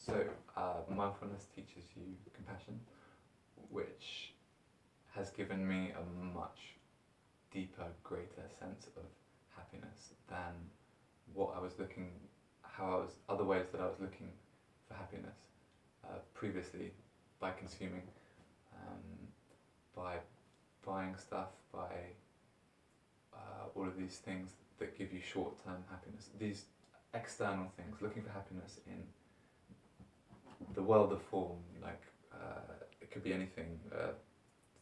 So, mindfulness teaches you compassion, which has given me a much deeper, greater sense of happiness than what I was looking, how I was, other ways that I was looking for happiness previously, by consuming, by buying stuff, by all of these things that give you short-term happiness. These external things, looking for happiness in the world of form, like it could be anything,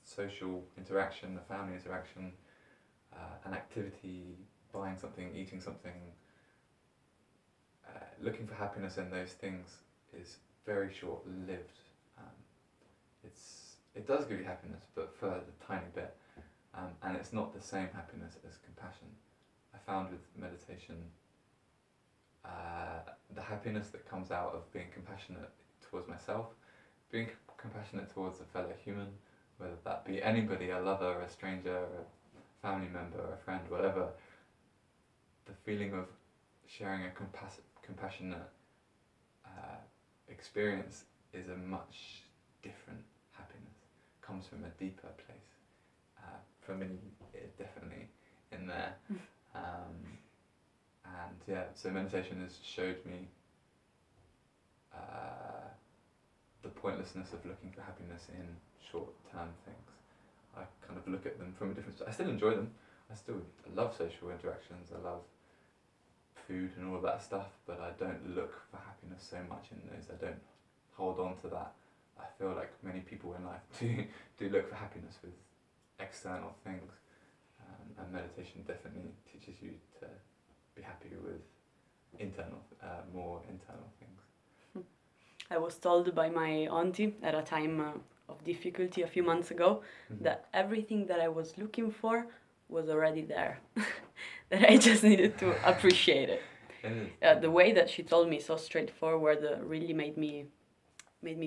social interaction, a family interaction, an activity, buying something, eating something. Looking for happiness in those things is very short-lived. It does give you happiness, but for a tiny bit, and it's not the same happiness as compassion. I found with meditation, the happiness that comes out of being compassionate towards myself, being compassionate towards a fellow human, whether that be anybody, a lover, a stranger, a family member, a friend, whatever, the feeling of sharing a compassionate experience is a much different happiness. Comes from a deeper place. For me, it's definitely in there. And yeah, so meditation has showed me the pointlessness of looking for happiness in short-term things. I kind of look at them from a different. I still enjoy them. I love social interactions. I love food and all of that stuff, but I don't look for happiness so much in those. I don't hold on to that. I feel like many people in life do look for happiness with external things, and meditation definitely teaches you to be happy with more internal things. I was told by my auntie at a time of difficulty a few months ago that everything that I was looking for was already there, that I just needed to appreciate it. The way that she told me, so straightforward, really made me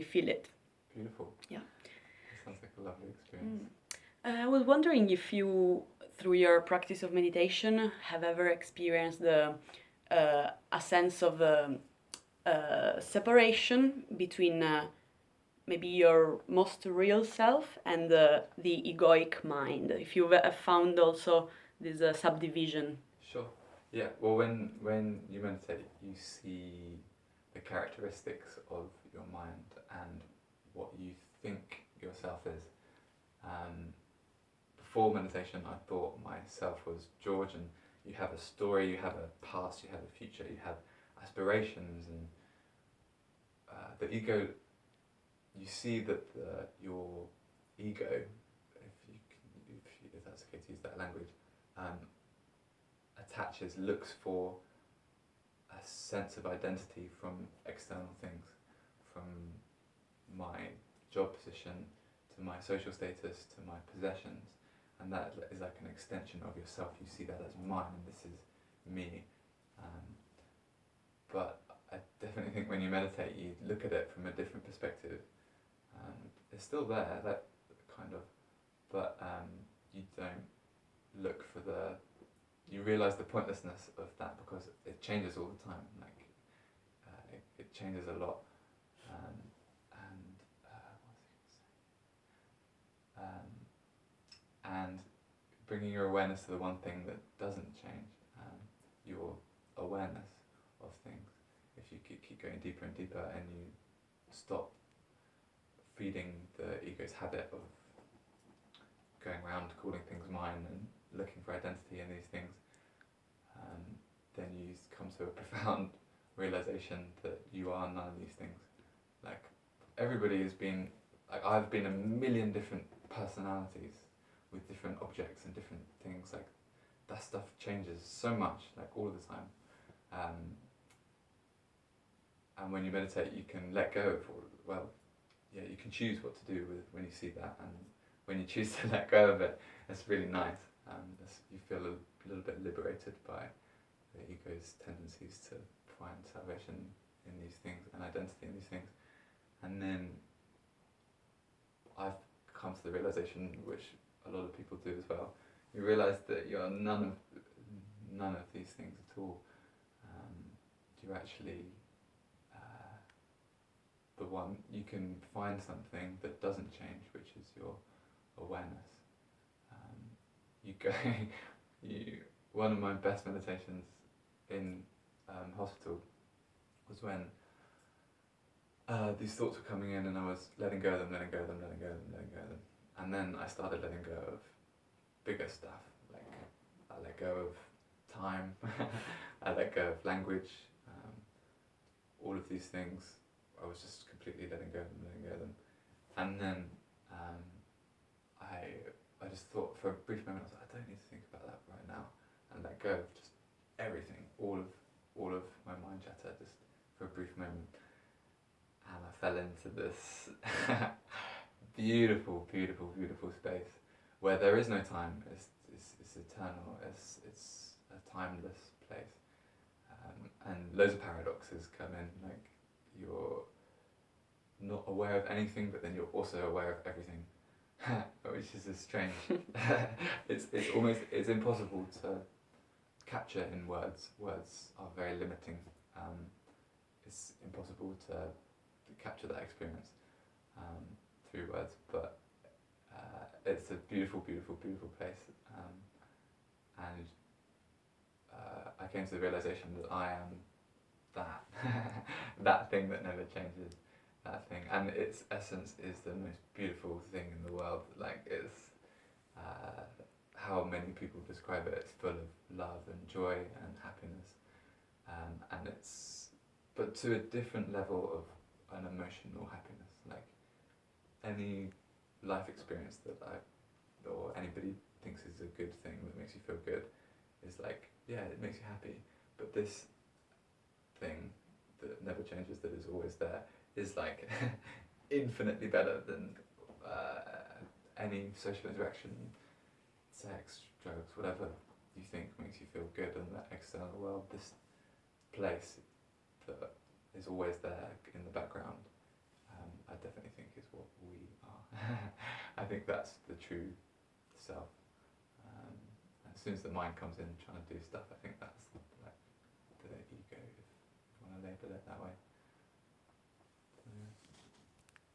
feel it. Beautiful. Yeah. It sounds like a lovely experience. I was wondering if you, through your practice of meditation, have ever experienced a sense of separation between maybe your most real self and the egoic mind. If you've found also this subdivision. Sure. Yeah. Well, when you meditate, you see the characteristics of your mind and what you think yourself is. Before meditation, I thought myself was George, and you have a story, you have a past, you have a future, you have aspirations, and the ego. You see that your ego, if that's okay to use that language, looks for a sense of identity from external things, from my job position to my social status to my possessions, and that is like an extension of yourself. You see that as mine, and this is me. But I definitely think when you meditate, you look at it from a different perspective. It's still there, that kind of, but you don't look for you realise the pointlessness of that because it changes all the time. Like it changes a lot, and bringing your awareness to the one thing that doesn't change, your awareness of things. If you keep going deeper and deeper, and you stop feeding the ego's habit of going around calling things mine and looking for identity in these things, then you come to a profound realization that you are none of these things. Like everybody has been, like I've been a million different personalities with different objects and different things. Like that stuff changes so much, like all the time. And when you meditate, you can let go of you can choose what to do with when you see that, and when you choose to let go of it, it's really nice. You feel a little bit liberated by the ego's tendencies to find salvation in these things and identity in these things. And then I've come to the realization, which a lot of people do as well, you realize that you're none of these things at all. You're actually you can find something that doesn't change, which is your awareness. You go, one of my best meditations in hospital was when these thoughts were coming in and I was letting go of them, letting go of them, letting go of them, letting go of them. And then I started letting go of bigger stuff, like I let go of time, I let go of language, all of these things. I was just completely letting go of them, letting go of them. And then I just thought for a brief moment, I was like, I don't need to think about that right now, and let go of just everything, all of my mind chatter, just for a brief moment. And I fell into this beautiful, beautiful, beautiful space where there is no time. It's eternal. It's a timeless place, and loads of paradoxes come in. Like you're not aware of anything, but then you're also aware of everything, which is a strange. It's impossible to capture in words. Words are very limiting. It's impossible to capture that experience through words, but it's a beautiful, beautiful, beautiful place, and I came to the realization that I am that that thing that never changes, that thing, and its essence is the most beautiful thing in the world. Like it's how many people describe it. It's full of love and joy and happiness, and it's but to a different level of an emotional happiness. Like any life experience that or anybody thinks is a good thing that makes you feel good is like, yeah, it makes you happy, but this thing that never changes, that is always there, is like infinitely better than any social interaction, sex, drugs, whatever you think makes you feel good in the external world. This place that is always there in the background, I definitely think is what we are. I think that's the true self. As soon as the mind comes in trying to do stuff, I think that's like the ego, if you want to label it that way.